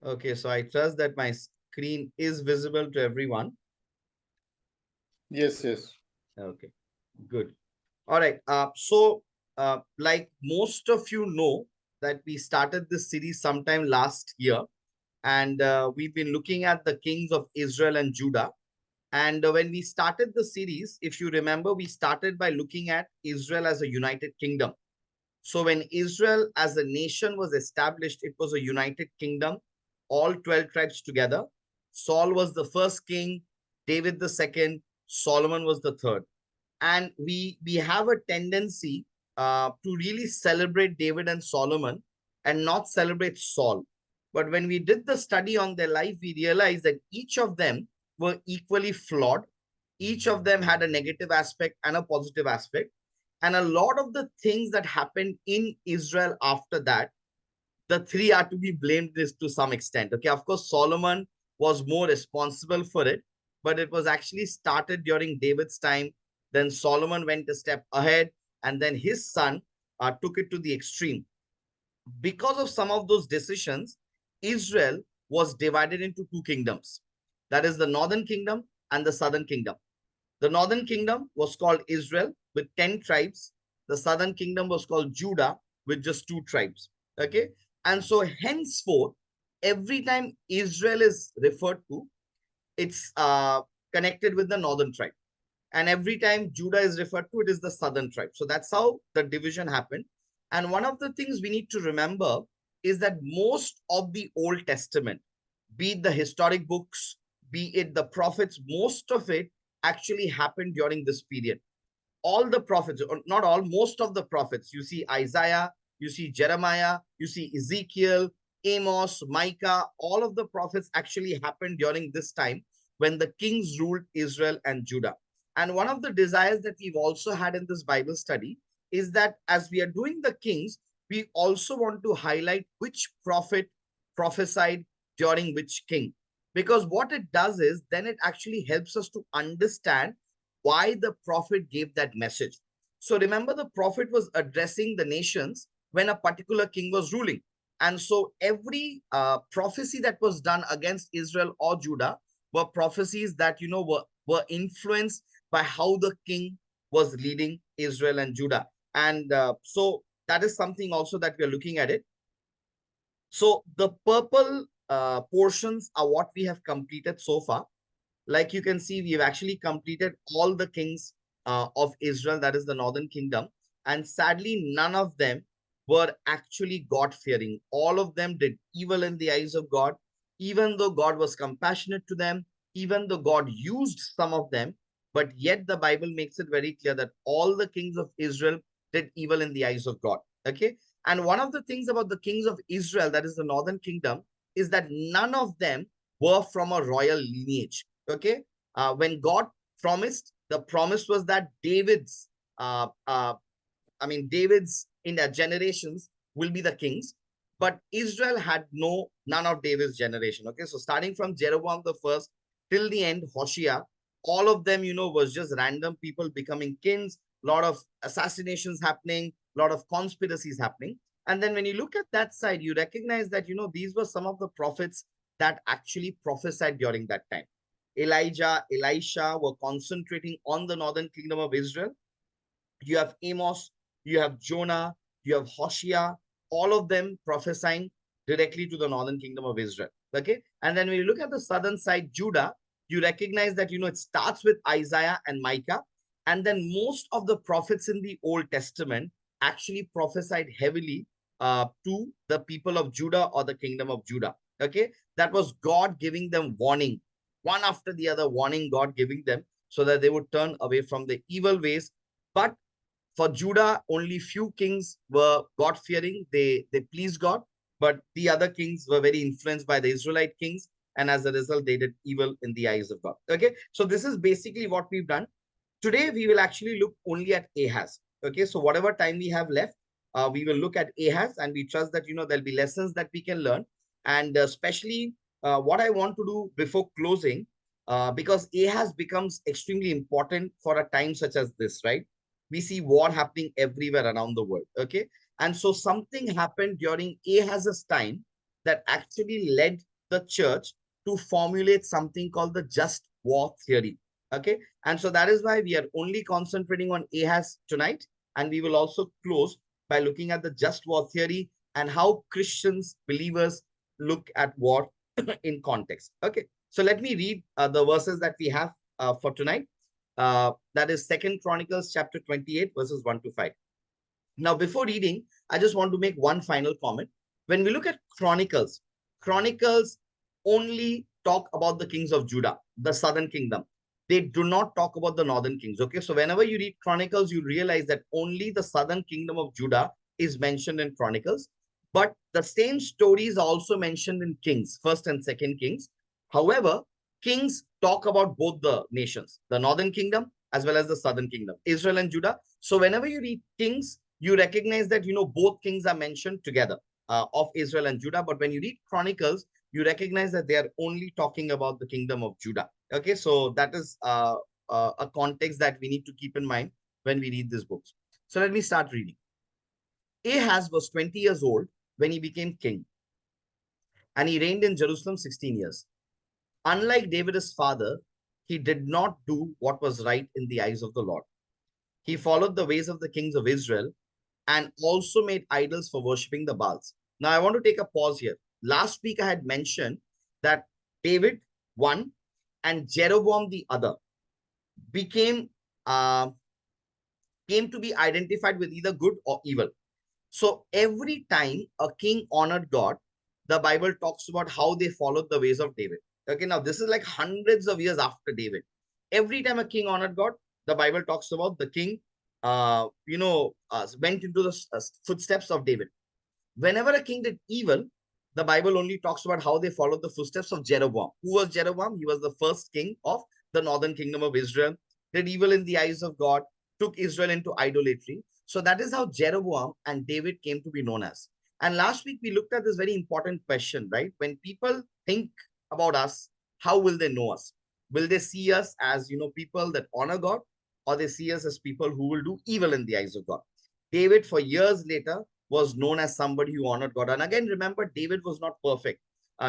Okay, so I trust that my screen is visible to everyone. Yes, yes. Okay, good. All right. Like most of you know, that we started this series sometime last year, and we've been looking at the kings of Israel and Judah. And when we started the series, if you remember, we started by looking at Israel as a united kingdom. So when Israel as a nation was established, it was a united kingdom, all 12 tribes together. Saul was the first king, David the second, Solomon was the third. And we have a tendency to really celebrate David and Solomon and not celebrate Saul. But when we did the study on their life, we realized that each of them were equally flawed. Each of them had a negative aspect and a positive aspect. And a lot of the things that happened in Israel after that, the three are to be blamed this to some extent. Okay, of course, Solomon was more responsible for it, but it was actually started during David's time. Then Solomon went a step ahead, and then his son took it to the extreme. Because of some of those decisions, Israel was divided into two kingdoms, that is, the northern kingdom and the southern kingdom. The northern kingdom was called Israel with 10 tribes. The southern kingdom was called Judah with just two tribes. Okay. And so henceforth, every time Israel is referred to, it's connected with the northern tribe. And every time Judah is referred to, it is the southern tribe. So that's how the division happened. And one of the things we need to remember is that most of the Old Testament, be it the historic books, be it the prophets, most of it actually happened during this period. All the prophets, or not all, most of the prophets, you see Isaiah, you see Jeremiah, you see Ezekiel, Amos, Micah, all of the prophets actually happened during this time when the kings ruled Israel and Judah. And one of the desires that we've also had in this Bible study is that as we are doing the kings, we also want to highlight which prophet prophesied during which king. Because what it does is then it actually helps us to understand why the prophet gave that message. So remember, the prophet was addressing the nations when a particular king was ruling. And so every prophecy that was done against Israel or Judah were prophecies that, were influenced by how the king was leading Israel and Judah. And so that is something also that we are looking at it. So the purple portions are what we have completed so far. Like you can see, we've actually completed all the kings of Israel, that is the northern kingdom. And sadly, none of them were actually God fearing. All of them did evil in the eyes of God, even though God was compassionate to them, even though God used some of them. But yet, the Bible makes it very clear that all the kings of Israel did evil in the eyes of God. Okay. And one of the things about the kings of Israel, that is the northern kingdom, is that none of them were from a royal lineage. Okay. When God promised, the promise was that uh, uh, David's in their generations will be the kings, but Israel had none of David's generation. Okay, so starting from Jeroboam the first till the end, Hoshea, all of them, was just random people becoming kings, a lot of assassinations happening, a lot of conspiracies happening. And then when you look at that side, you recognize that, these were some of the prophets that actually prophesied during that time. Elijah, Elisha were concentrating on the northern kingdom of Israel. You have Amos, you have Jonah, you have Hoshea, all of them prophesying directly to the northern kingdom of Israel. Okay. And then when you look at the southern side, Judah, you recognize that, it starts with Isaiah and Micah. And then most of the prophets in the Old Testament actually prophesied heavily to the people of Judah or the kingdom of Judah. Okay. That was God giving them warning, one after the other warning, God giving them so that they would turn away from the evil ways. But for Judah, only few kings were God fearing. They pleased God, but the other kings were very influenced by the Israelite kings, and as a result, they did evil in the eyes of God. Okay, so this is basically what we've done. Today, we will actually look only at Ahaz. Okay, so whatever time we have left, we will look at Ahaz, and we trust that there'll be lessons that we can learn, and especially what I want to do before closing, because Ahaz becomes extremely important for a time such as this, right? We see war happening everywhere around the world. Okay, and so something happened during Ahaz's time that actually led the church to formulate something called the just war theory. Okay. And so that is why we are only concentrating on Ahaz tonight. And we will also close by looking at the just war theory and how Christians, believers look at war in context. Okay. So let me read the verses that we have for tonight. That is Second Chronicles chapter 28, verses 1 to 5. Now, before reading, I just want to make one final comment. When we look at Chronicles, Chronicles only talk about the kings of Judah, the southern kingdom. They do not talk about the northern kings. Okay, so whenever you read Chronicles, you realize that only the southern kingdom of Judah is mentioned in Chronicles. But the same story is also mentioned in Kings, first and second Kings. However, Kings talk about both the nations, the northern kingdom as well as the southern kingdom, Israel and Judah. So whenever you read Kings, you recognize that, both kings are mentioned together of Israel and Judah. But when you read Chronicles, you recognize that they are only talking about the kingdom of Judah. Okay, so that is a context that we need to keep in mind when we read these books. So let me start reading. Ahaz was 20 years old when he became king, and he reigned in Jerusalem 16 years. Unlike David, his father, he did not do what was right in the eyes of the Lord. He followed the ways of the kings of Israel and also made idols for worshipping the Baals. Now, I want to take a pause here. Last week, I had mentioned that David, one, and Jeroboam, the other, became came to be identified with either good or evil. So every time a king honored God, the Bible talks about how they followed the ways of David. Okay, now this is like hundreds of years after David. Every time a king honored God, the Bible talks about the king, went into the footsteps of David. Whenever a king did evil, the Bible only talks about how they followed the footsteps of Jeroboam. Who was Jeroboam? He was the first king of the northern kingdom of Israel, did evil in the eyes of God, took Israel into idolatry. So that is how Jeroboam and David came to be known as. And last week we looked at this very important question, right? When people think about us, how will they know us? Will they see us as, people that honor God, or they see us as people who will do evil in the eyes of God? David, for years later, was known as somebody who honored God. And again, remember, David was not perfect.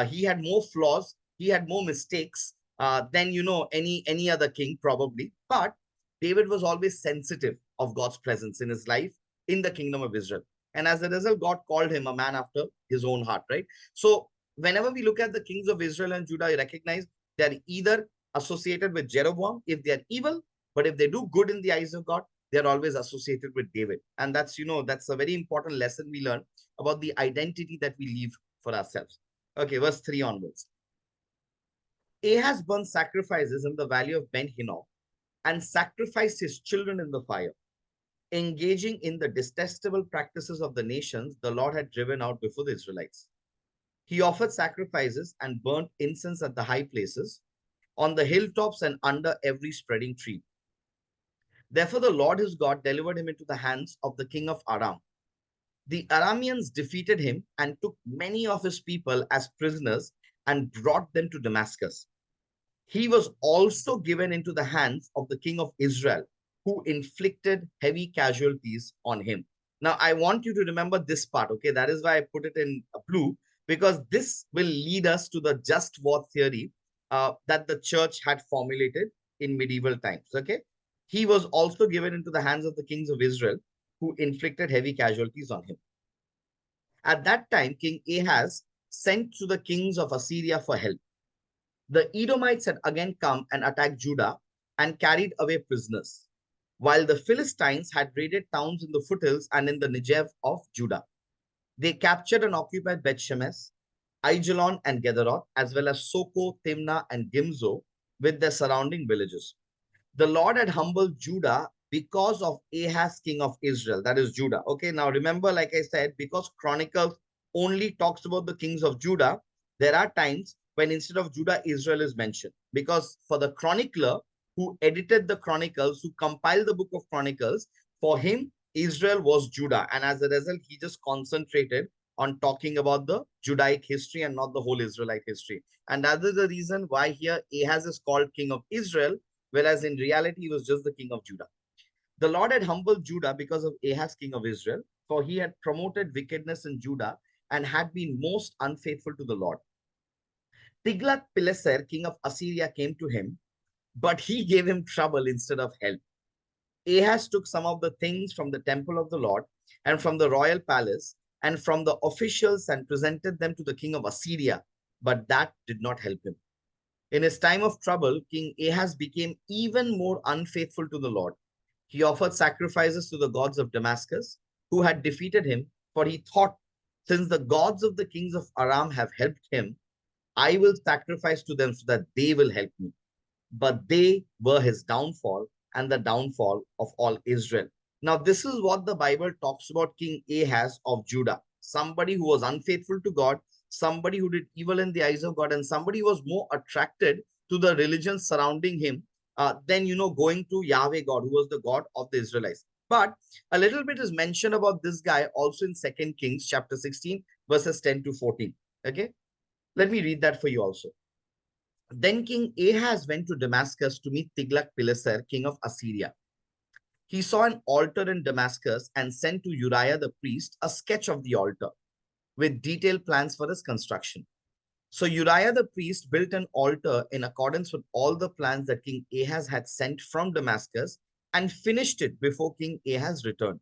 He had more flaws. He had more mistakes than, any other king probably. But David was always sensitive of God's presence in his life in the kingdom of Israel. And as a result, God called him a man after his own heart, right? So whenever we look at the kings of Israel and Judah, you recognize they're either associated with Jeroboam if they're evil, but if they do good in the eyes of God, they're always associated with David. And that's a very important lesson we learn about the identity that we leave for ourselves. Okay, verse 3 onwards. Ahaz burned sacrifices in the valley of Ben Hinnom and sacrificed his children in the fire, engaging in the detestable practices of the nations the Lord had driven out before the Israelites. He offered sacrifices and burnt incense at the high places, on the hilltops and under every spreading tree. Therefore, the Lord his God delivered him into the hands of the king of Aram. The Arameans defeated him and took many of his people as prisoners and brought them to Damascus. He was also given into the hands of the king of Israel, who inflicted heavy casualties on him. Now, I want you to remember this part, okay? That is why I put it in blue, because this will lead us to the just war theory that the church had formulated in medieval times, okay? He was also given into the hands of the kings of Israel, who inflicted heavy casualties on him. At that time, King Ahaz sent to the kings of Assyria for help. The Edomites had again come and attacked Judah and carried away prisoners, while the Philistines had raided towns in the foothills and in the Negev of Judah. They captured and occupied Beth-Shemesh, Aijalon and Gederoth, as well as Soko, Timnah, and Gimzo with their surrounding villages. The Lord had humbled Judah because of Ahaz, king of Israel. That is Judah. Okay, now remember, like I said, because Chronicles only talks about the kings of Judah, there are times when instead of Judah, Israel is mentioned. Because for the chronicler who edited the Chronicles, who compiled the book of Chronicles, for him, Israel was Judah. And as a result, he just concentrated on talking about the Judaic history and not the whole Israelite history. And that is the reason why here Ahaz is called king of Israel, whereas in reality, he was just the king of Judah. The Lord had humbled Judah because of Ahaz, king of Israel, for he had promoted wickedness in Judah and had been most unfaithful to the Lord. Tiglath-Pileser, king of Assyria, came to him, but he gave him trouble instead of help. Ahaz took some of the things from the temple of the Lord and from the royal palace and from the officials and presented them to the king of Assyria, but that did not help him. In his time of trouble, King Ahaz became even more unfaithful to the Lord. He offered sacrifices to the gods of Damascus, who had defeated him, for he thought, since the gods of the kings of Aram have helped him, I will sacrifice to them so that they will help me. But they were his downfall and the downfall of all Israel. Now, this is what the Bible talks about King Ahaz of Judah, somebody who was unfaithful to God, somebody who did evil in the eyes of God, and somebody who was more attracted to the religion surrounding him than, going to Yahweh God, who was the God of the Israelites. But a little bit is mentioned about this guy also in 2 Kings chapter 16, verses 10 to 14. Okay, let me read that for you also. Then King Ahaz went to Damascus to meet Tiglath-Pileser, king of Assyria. He saw an altar in Damascus and sent to Uriah the priest a sketch of the altar with detailed plans for its construction. So Uriah the priest built an altar in accordance with all the plans that King Ahaz had sent from Damascus and finished it before King Ahaz returned.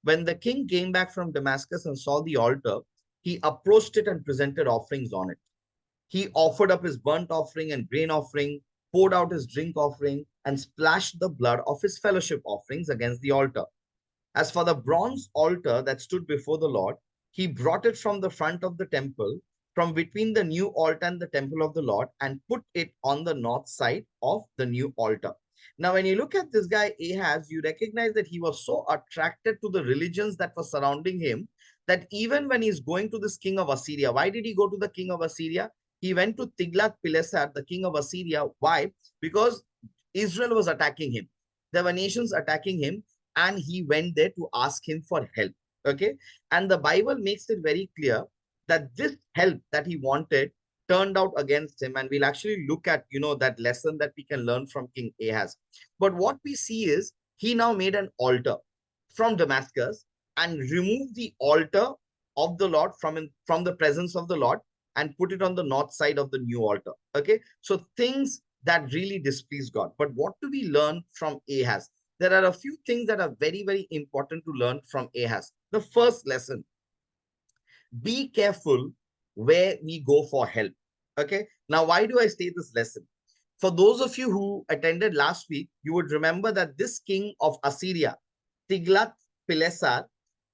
When the king came back from Damascus and saw the altar, he approached it and presented offerings on it. He offered up his burnt offering and grain offering, poured out his drink offering, and splashed the blood of his fellowship offerings against the altar. As for the bronze altar that stood before the Lord, he brought it from the front of the temple, from between the new altar and the temple of the Lord, and put it on the north side of the new altar. Now, when you look at this guy Ahaz, you recognize that he was so attracted to the religions that were surrounding him that even when he's going to this king of Assyria, why did he go to the king of Assyria? He went to Tiglath-Pileser, the king of Assyria. Why? Because Israel was attacking him. There were nations attacking him, and he went there to ask him for help. Okay. And the Bible makes it very clear that this help that he wanted turned out against him. And we'll actually look at, that lesson that we can learn from King Ahaz. But what we see is he now made an altar from Damascus and removed the altar of the Lord from the presence of the Lord and put it on the north side of the new altar. Okay. So things that really displease God. But what do we learn from Ahaz? There are a few things that are very, very important to learn from Ahaz. The first lesson, be careful where we go for help. Okay. Now, why do I say this lesson? For those of you who attended last week, you would remember that this king of Assyria, Tiglath-Pileser,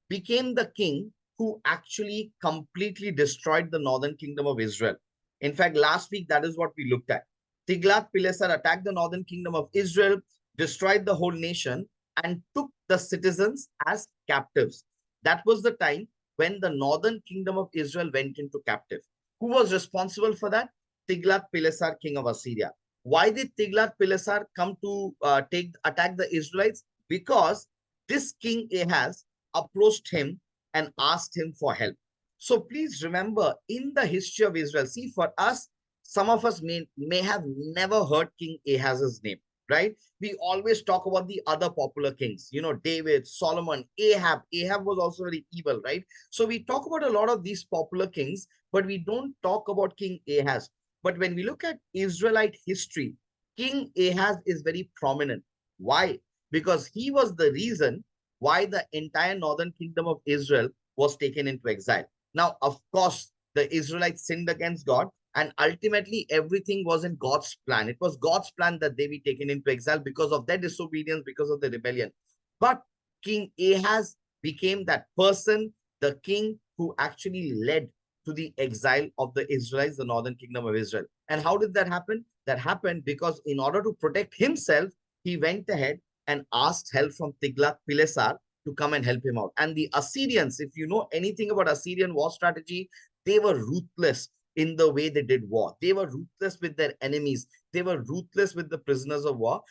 became the king who actually completely destroyed the northern kingdom of Israel. In fact, last week, that is what we looked at. Tiglath-Pileser attacked the northern kingdom of Israel, destroyed the whole nation, and took the citizens as captives. That was the time when the northern kingdom of Israel went into captive. Who was responsible for that? Tiglath-Pileser, king of Assyria. Why did Tiglath-Pileser come to attack the Israelites? Because this king Ahaz approached him and asked him for help. So please remember, in the history of Israel, see, for us, some of us may have never heard King Ahaz's name, right? We always talk about the other popular kings, David, Solomon, Ahab. Ahab was also very evil, right? So we talk about a lot of these popular kings, but we don't talk about King Ahaz. But when we look at Israelite history, King Ahaz is very prominent. Why? Because he was the reason why the entire northern kingdom of Israel was taken into exile. Now, of course, the Israelites sinned against God, and ultimately everything was in God's plan. It was God's plan that they be taken into exile because of their disobedience, because of the rebellion. But King Ahaz became that person, the king who actually led to the exile of the Israelites, the northern kingdom of Israel. And how did that happen? That happened because in order to protect himself, he went ahead and asked help from Tiglath-Pileser to come and help him out. And the Assyrians, if you know anything about Assyrian war strategy, they were ruthless in the way they did war. They were ruthless with their enemies. They were ruthless with the prisoners of war.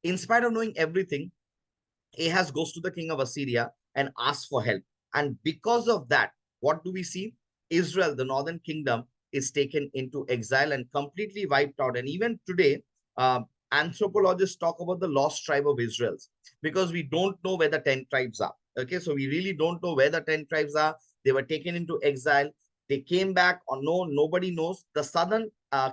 In spite of knowing everything, Ahaz goes to the king of Assyria and asks for help. And because of that, what do we see? Israel, the northern kingdom, is taken into exile and completely wiped out. And even today, anthropologists talk about the lost tribe of Israel because we don't know where the 10 tribes are. Okay, so we really don't know where the 10 tribes are. They were taken into exile. they came back or no, nobody knows. The southern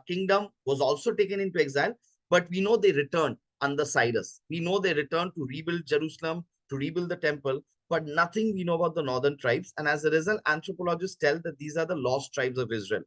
kingdom was also taken into exile, but we know they returned under Cyrus. We know they returned to rebuild Jerusalem, to rebuild the temple, but nothing we know about the northern tribes. And as a result, anthropologists tell that these are the lost tribes of Israel.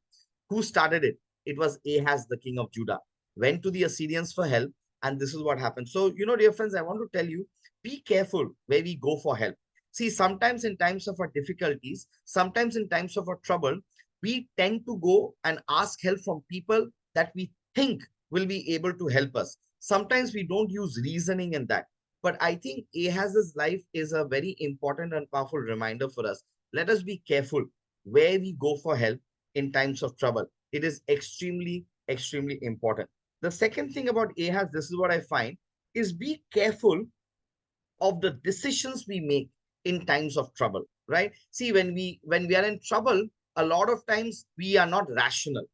Who started it? It was Ahaz, the king of Judah, went to the Assyrians for help, and this is what happened. So, dear friends, I want to tell you, be careful where we go for help. See, sometimes in times of our difficulties, sometimes in times of our trouble, we tend to go and ask help from people that we think will be able to help us. Sometimes we don't use reasoning in that. But I think Ahaz's life is a very important and powerful reminder for us. Let us be careful where we go for help in times of trouble. It is extremely, extremely important. The second thing about Ahaz, this is what I find, is be careful of the decisions we make in times of trouble, right? See, when we are in trouble, a lot of times we are not rational.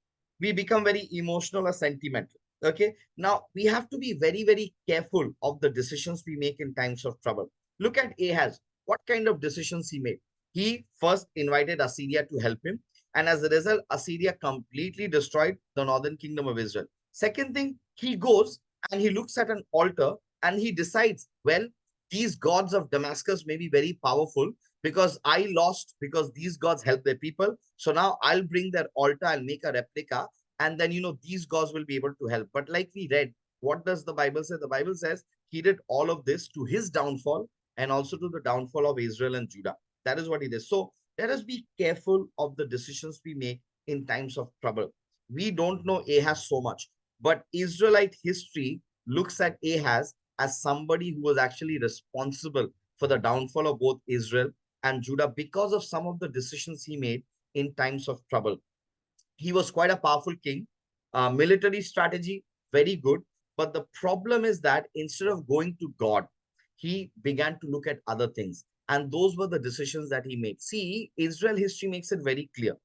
We become very emotional or sentimental. Okay. Now we have to be very, very careful of the decisions we make in times of trouble. Look at Ahaz. What kind of decisions he made? He first invited Assyria to help him. And as a result, Assyria completely destroyed the northern kingdom of Israel. Second thing, he goes and he looks at an altar and he decides, well, these gods of Damascus may be very powerful because I lost because these gods help their people. So now I'll bring their altar, I'll make a replica, and then these gods will be able to help. But like we read, what does the Bible say? The Bible says he did all of this to his downfall and also to the downfall of Israel and Judah. That is what he did. So let us be careful of the decisions we make in times of trouble. We don't know Ahaz so much, but Israelite history looks at Ahaz as somebody who was actually responsible for the downfall of both Israel and Judah because of some of the decisions he made in times of trouble. He was quite a powerful king. Military strategy, very good. But the problem is that instead of going to God, he began to look at other things. And those were the decisions that he made. See, Israel history makes it very clear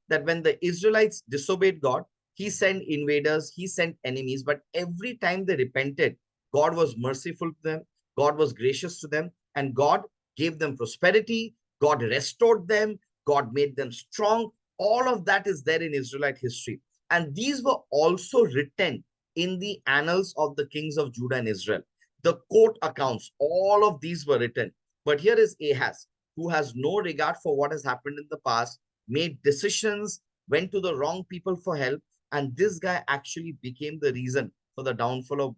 that when the Israelites disobeyed God, he sent invaders, he sent enemies, but every time they repented, God was merciful to them, God was gracious to them, and God gave them prosperity, God restored them, God made them strong. All of that is there in Israelite history. And these were also written in the annals of the kings of Judah and Israel. The court accounts, all of these were written. But here is Ahaz, who has no regard for what has happened in the past, made decisions, went to the wrong people for help, and this guy actually became the reason for the downfall of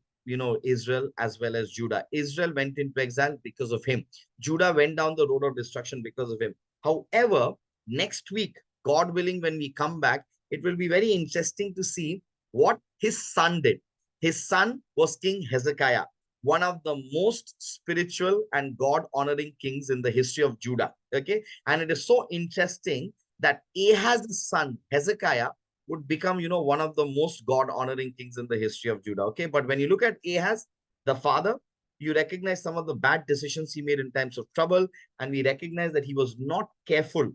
Israel as well as Judah. Israel went into exile because of him. Judah went down the road of destruction because of him. However, next week, God willing, when we come back, it will be very interesting to see what his son did. His son was King Hezekiah, one of the most spiritual and God honoring kings in the history of Judah. Okay. And it is so interesting that Ahaz's son, Hezekiah, would become, one of the most God honoring kings in the history of Judah. Okay. But when you look at Ahaz, the father, you recognize some of the bad decisions he made in times of trouble. And we recognize that he was not careful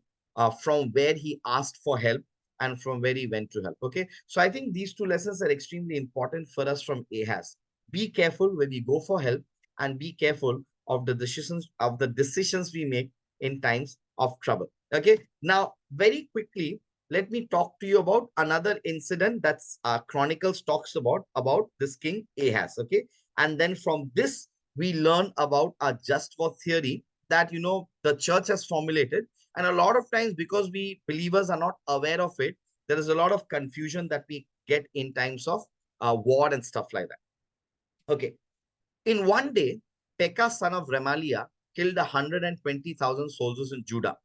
from where he asked for help and from where he went to help. Okay. So I think these two lessons are extremely important for us from Ahaz. Be careful when we go for help and be careful of the decisions we make in times of trouble. Okay. Now, very quickly, let me talk to you about another incident that's Chronicles talks about this king Ahaz. Okay. And then from this, we learn about a just war theory that, the church has formulated. And a lot of times, because we believers are not aware of it, there is a lot of confusion that we get in times of war and stuff like that. Okay. In one day, Pekah, son of Remaliah, killed 120,000 soldiers in Judah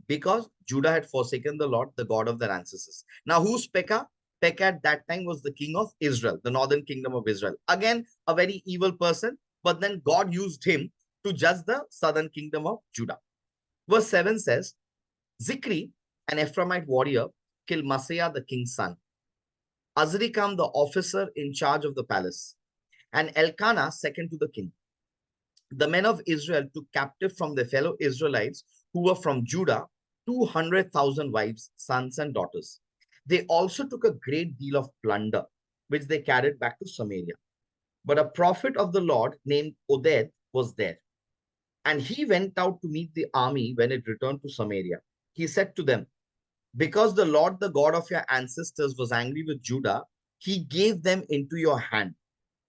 because Judah had forsaken the Lord, the God of their ancestors. Now, who's Pekah? Pekah at that time was the king of Israel, the northern kingdom of Israel. Again, a very evil person, but then God used him to judge the southern kingdom of Judah. Verse 7 says, Zikri, an Ephraimite warrior, killed Maaseiah, the king's son. Azrikam, the officer in charge of the palace, and Elkanah, second to the king. The men of Israel took captive from their fellow Israelites who were from Judah 200,000 wives, sons, and daughters. They also took a great deal of plunder, which they carried back to Samaria. But a prophet of the Lord named Oded was there, and he went out to meet the army when it returned to Samaria. He said to them, Because the Lord, the God of your ancestors, was angry with Judah, he gave them into your hand,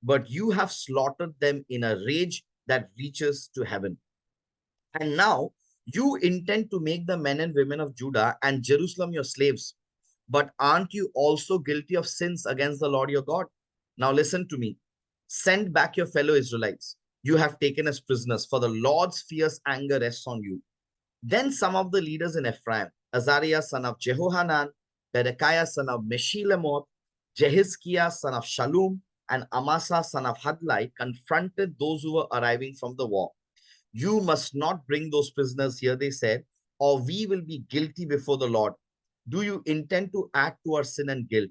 but you have slaughtered them in a rage that reaches to heaven. And now you intend to make the men and women of Judah and Jerusalem your slaves. But aren't you also guilty of sins against the Lord your God? Now listen to me. Send back your fellow Israelites you have taken as prisoners, for the Lord's fierce anger rests on you. Then some of the leaders in Ephraim, Azariah son of Jehohanan, Berechiah son of Meshilemoth, Jehizkiah son of Shalom, and Amasa son of Hadlai, confronted those who were arriving from the war. You must not bring those prisoners here, they said, or we will be guilty before the Lord. Do you intend to add to our sin and guilt?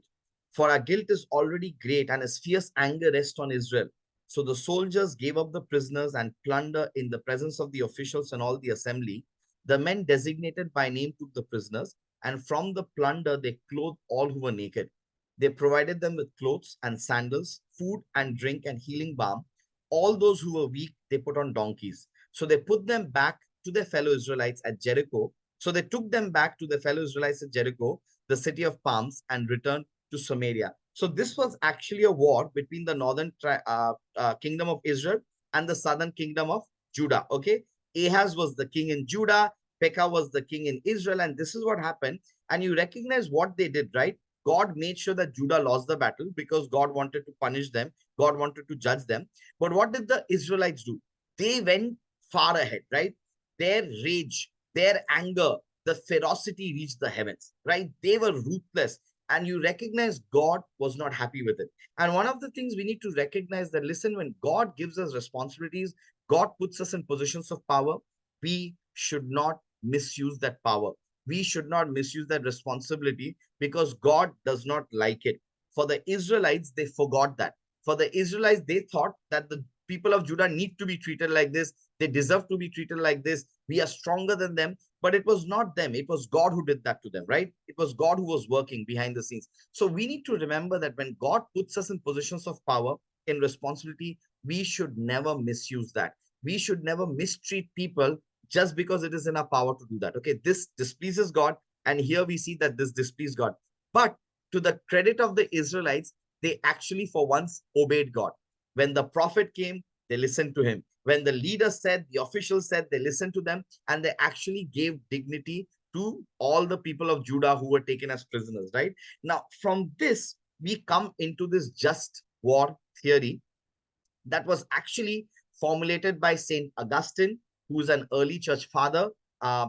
For our guilt is already great, and his fierce anger rests on Israel. So the soldiers gave up the prisoners and plunder in the presence of the officials and all the assembly. The men designated by name took the prisoners, and from the plunder they clothed all who were naked. They provided them with clothes and sandals, food and drink and healing balm. All those who were weak, they put on donkeys. So they put them back to their fellow Israelites at Jericho. So they took them back to their fellow Israelites at Jericho, the city of palms, and returned to Samaria. So this was actually a war between the northern kingdom of Israel and the southern kingdom of Judah. Okay, Ahaz was the king in Judah, Pekah was the king in Israel, and this is what happened. And you recognize what they did, right? God made sure that Judah lost the battle because God wanted to punish them. God wanted to judge them. But what did the Israelites do? They went far ahead, right? Their rage, their anger, the ferocity reached the heavens, right? They were ruthless. And you recognize God was not happy with it. And one of the things we need to recognize that, listen, when God gives us responsibilities, God puts us in positions of power, we should not misuse that power. We should not misuse that responsibility because God does not like it. For the Israelites, they forgot that. For the Israelites, they thought that the people of Judah need to be treated like this. They deserve to be treated like this. We are stronger than them. But it was not them. It was God who did that to them, right? It was God who was working behind the scenes. So we need to remember that when God puts us in positions of power, in responsibility, we should never misuse that. We should never mistreat people just because it is in our power to do that. Okay, this displeases God. And here we see that this displeased God. But to the credit of the Israelites, they actually for once obeyed God. When the prophet came, they listened to him. When the leader said, the officials said, they listened to them, and they actually gave dignity to all the people of Judah who were taken as prisoners, right? Now, from this, we come into this just war theory that was actually formulated by Saint Augustine, who is an early church father.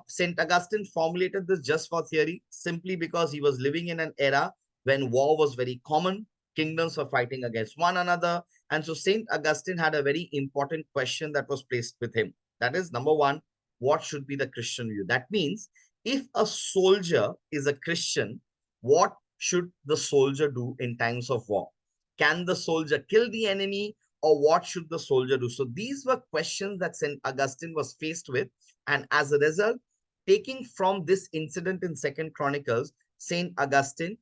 Saint Augustine formulated this just war theory simply because he was living in an era when war was very common, kingdoms were fighting against one another. And so Saint Augustine had a very important question that was placed with him. That is, number one, what should be the Christian view? That means if a soldier is a Christian, what should the soldier do in times of war? Can the soldier kill the enemy, or what should the soldier do? So these were questions that St. Augustine was faced with. And as a result, taking from this incident in Second Chronicles, St. Augustine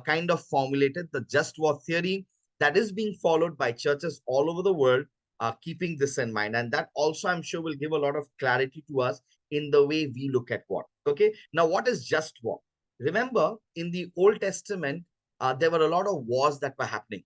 kind of formulated the just war theory that is being followed by churches all over the world, keeping this in mind. And that also, I'm sure, will give a lot of clarity to us in the way we look at war. Okay. Now, what is just war? Remember, in the Old Testament, there were a lot of wars that were happening.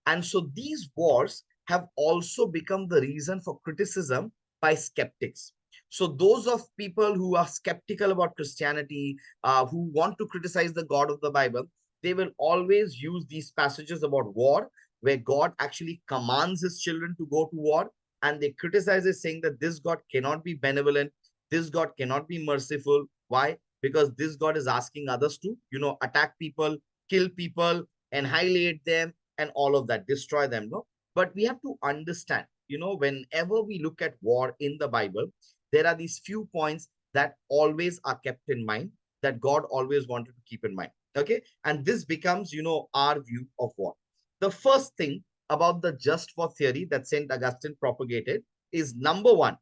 And so these wars have also become the reason for criticism by skeptics. So those of people who are skeptical about Christianity, who want to criticize the God of the Bible, they will always use these passages about war, where God actually commands his children to go to war, and they criticize it, saying that this God cannot be benevolent, this God cannot be merciful. Why? Because this God is asking others to, attack people, kill people, annihilate them, and all of that, destroy them. No, but we have to understand, whenever we look at war in the Bible, there are these few points that always are kept in mind, that God always wanted to keep in mind. Okay, and this becomes, our view of war. The first thing about the just war theory that Saint Augustine propagated is, number one,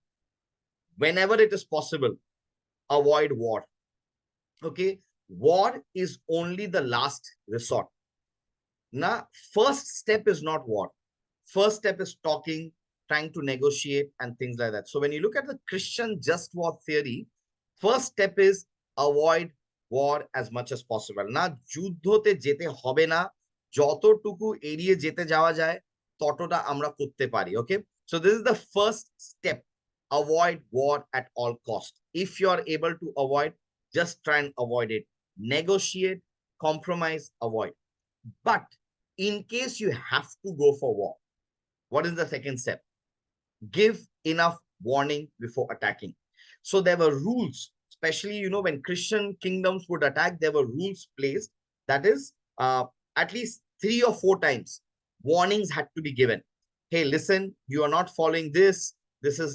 whenever it is possible, avoid war. Okay, war is only the last resort. Now, first step is not war. First step is talking, trying to negotiate, and things like that. So when you look at the Christian just war theory, first step is avoid war as much as possible. না যুদ্ধতে যেতে হবে না, যতটুকু এড়িয়ে যেতে যাওয়া যায় ততটা আমরা করতে পারি। Okay, so this is the first step. Avoid war at all cost. If you are able to avoid, just try and avoid it. Negotiate, compromise, avoid. But in case you have to go for war, what is the second step? Give enough warning before attacking. So there were rules, especially, when Christian kingdoms would attack, there were rules placed. That is, at least 3 or 4 times, warnings had to be given. Hey, listen, you are not following this. This is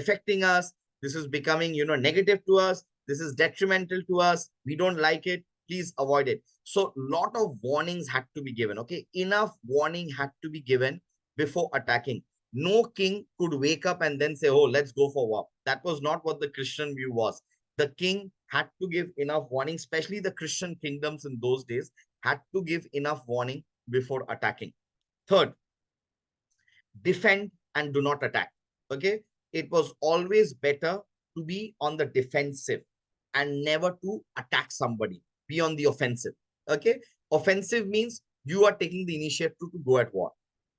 affecting us. This is becoming, negative to us. This is detrimental to us. We don't like it. Please avoid it. So lot of warnings had to be given. Okay, enough warning had to be given before attacking. No king could wake up and then say, oh, let's go for war. That was not what the Christian view was. The king had to give enough warning, especially the Christian kingdoms in those days had to give enough warning before attacking. Third, defend and do not attack. Okay, it was always better to be on the defensive and never to attack somebody. Be on the offensive. Okay, offensive means you are taking the initiative to go at war.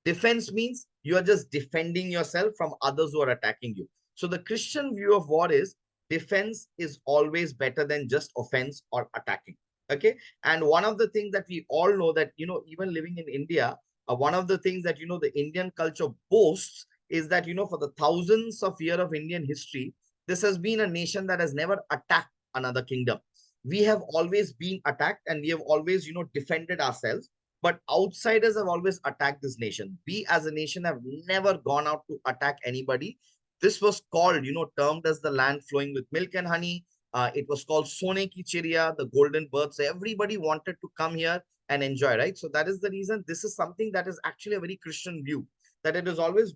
Defense means you are just defending yourself from others who are attacking you. So the Christian view of war is defense is always better than just offense or attacking. Okay, and one of the things that we all know that, even living in India, one of the things that, the Indian culture boasts is that, for the thousands of years of Indian history, this has been a nation that has never attacked another kingdom. We have always been attacked and we have always, defended ourselves. But outsiders have always attacked this nation. We as a nation have never gone out to attack anybody. This was called, termed as the land flowing with milk and honey. It was called Sone Ki Chiriya, the golden bird. So everybody wanted to come here and enjoy, right? So that is the reason this is something that is actually a very Christian view, that it is always,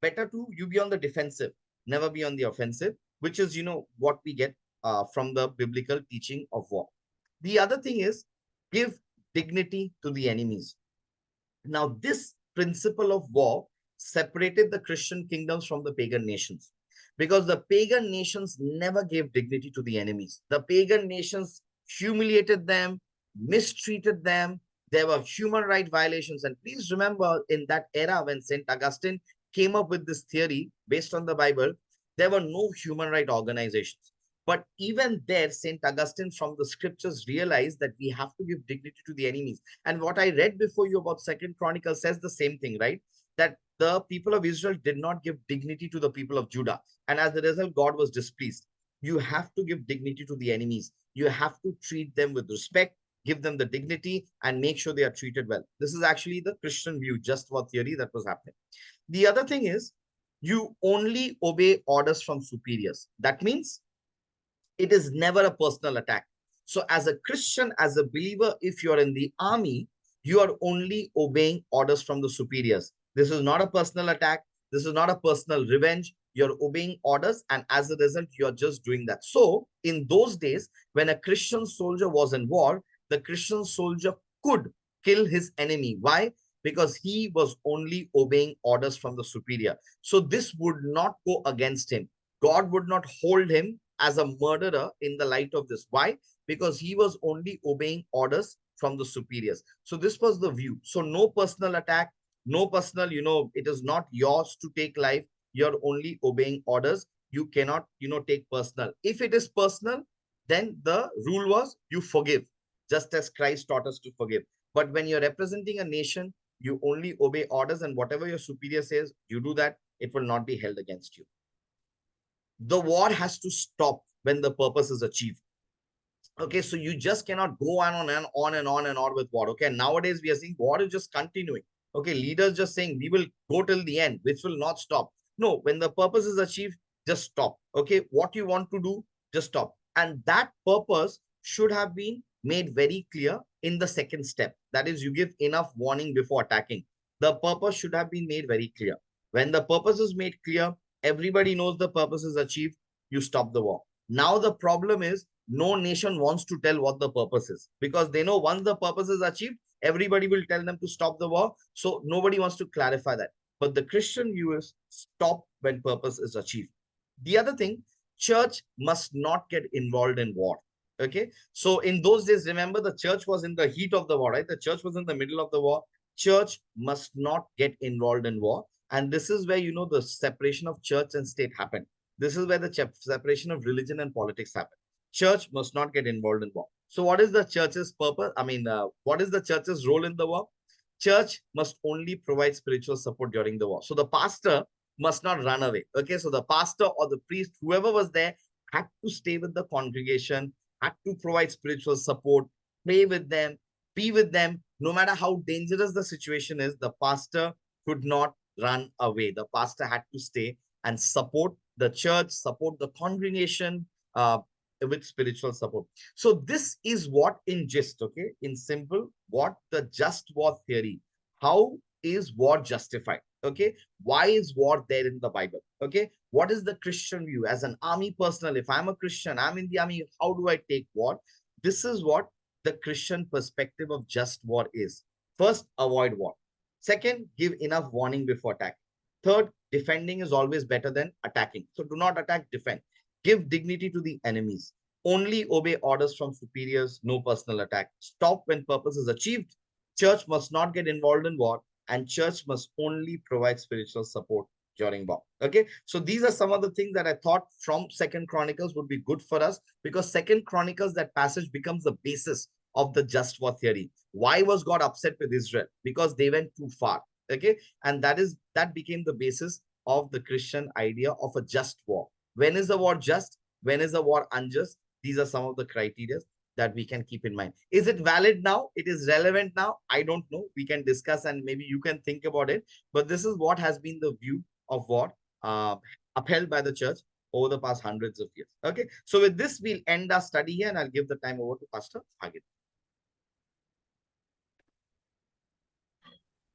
better to you be on the defensive, never be on the offensive, which is, what we get from the biblical teaching of war. The other thing is give dignity to the enemies. Now, this principle of war separated the Christian kingdoms from the pagan nations, because the pagan nations never gave dignity to the enemies. The pagan nations humiliated them, mistreated them. There were human rights violations. And please remember, in that era when St. Augustine came up with this theory based on the Bible, there were no human rights organizations. But even there, St. Augustine from the scriptures realized that we have to give dignity to the enemies. And what I read before you about Second Chronicles says the same thing, right? That the people of Israel did not give dignity to the people of Judah. And as a result, God was displeased. You have to give dignity to the enemies. You have to treat them with respect, give them the dignity, and make sure they are treated well. This is actually the Christian view, just for theory that was happening. The other thing is, you only obey orders from superiors. That means it is never a personal attack. So as a Christian, as a believer, if you're in the army, you are only obeying orders from the superiors. This is not a personal attack. This is not a personal revenge. You're obeying orders, and as a result, you're just doing that. So in those days, when a Christian soldier was in war, the Christian soldier could kill his enemy. Why? Because he was only obeying orders from the superior. So this would not go against him. God would not hold him as a murderer in the light of this. Why? Because he was only obeying orders from the superiors. So this was the view. So no personal attack, no personal, it is not yours to take life. You're only obeying orders. You cannot, take personal. If it is personal, then the rule was you forgive, just as Christ taught us to forgive. But when you're representing a nation, you only obey orders, and whatever your superior says, you do that. It will not be held against you. The war has to stop when the purpose is achieved. Okay, so you just cannot go on and on and on and on with war. Okay, nowadays we are seeing war is just continuing. Okay, leaders just saying we will go till the end, which will not stop. No, when the purpose is achieved, just stop. Okay, what you want to do, just stop. And that purpose should have been made very clear in the second step. That is, you give enough warning before attacking. The purpose should have been made very clear. When the purpose is made clear, everybody knows the purpose is achieved, you stop the war. Now the problem is no nation wants to tell what the purpose is, because they know once the purpose is achieved, everybody will tell them to stop the war. So nobody wants to clarify that. But the Christian view is stop when purpose is achieved. The other thing, church must not get involved in war. Okay. So in those days, remember, the church was in the heat of the war, right? The church was in the middle of the war. Church must not get involved in war. And this is where, the separation of church and state happened. This is where the separation of religion and politics happened. Church must not get involved in war. So what is the church's purpose? What is the church's role in the war? Church must only provide spiritual support during the war. So the pastor must not run away. Okay. So the pastor or the priest, whoever was there, had to stay with the congregation, had to provide spiritual support, pray with them, be with them. No matter how dangerous the situation is, the pastor could not run away. The pastor had to stay and support the church, support the congregation with spiritual support. So this is what in gist, okay, in simple, what the just war theory, how is war justified? Okay, why is war there in the Bible? Okay, what is the Christian view as an army personnel? If I'm a Christian, I'm in the army, how do I take war? This is what the Christian perspective of just war is. First, avoid war. Second, give enough warning before attack. Third, defending is always better than attacking. So do not attack, defend. Give dignity to the enemies. Only obey orders from superiors, no personal attack. Stop when purpose is achieved. Church must not get involved in war, and church must only provide spiritual support during war. Okay, so these are some of the things that I thought from Second Chronicles would be good for us, because Second Chronicles, that passage becomes the basis of the just war theory. Why was God upset with Israel? Because they went too far. Okay, and that became the basis of the Christian idea of a just war. When is the war just? When is the war unjust? These are some of the criteria that we can keep in mind. Is it valid now? It is relevant now? I don't know. We can discuss and maybe you can think about it. But this is what has been the view of what upheld by the church over the past hundreds of years. Okay. So with this, we'll end our study here and I'll give the time over to Pastor Agit.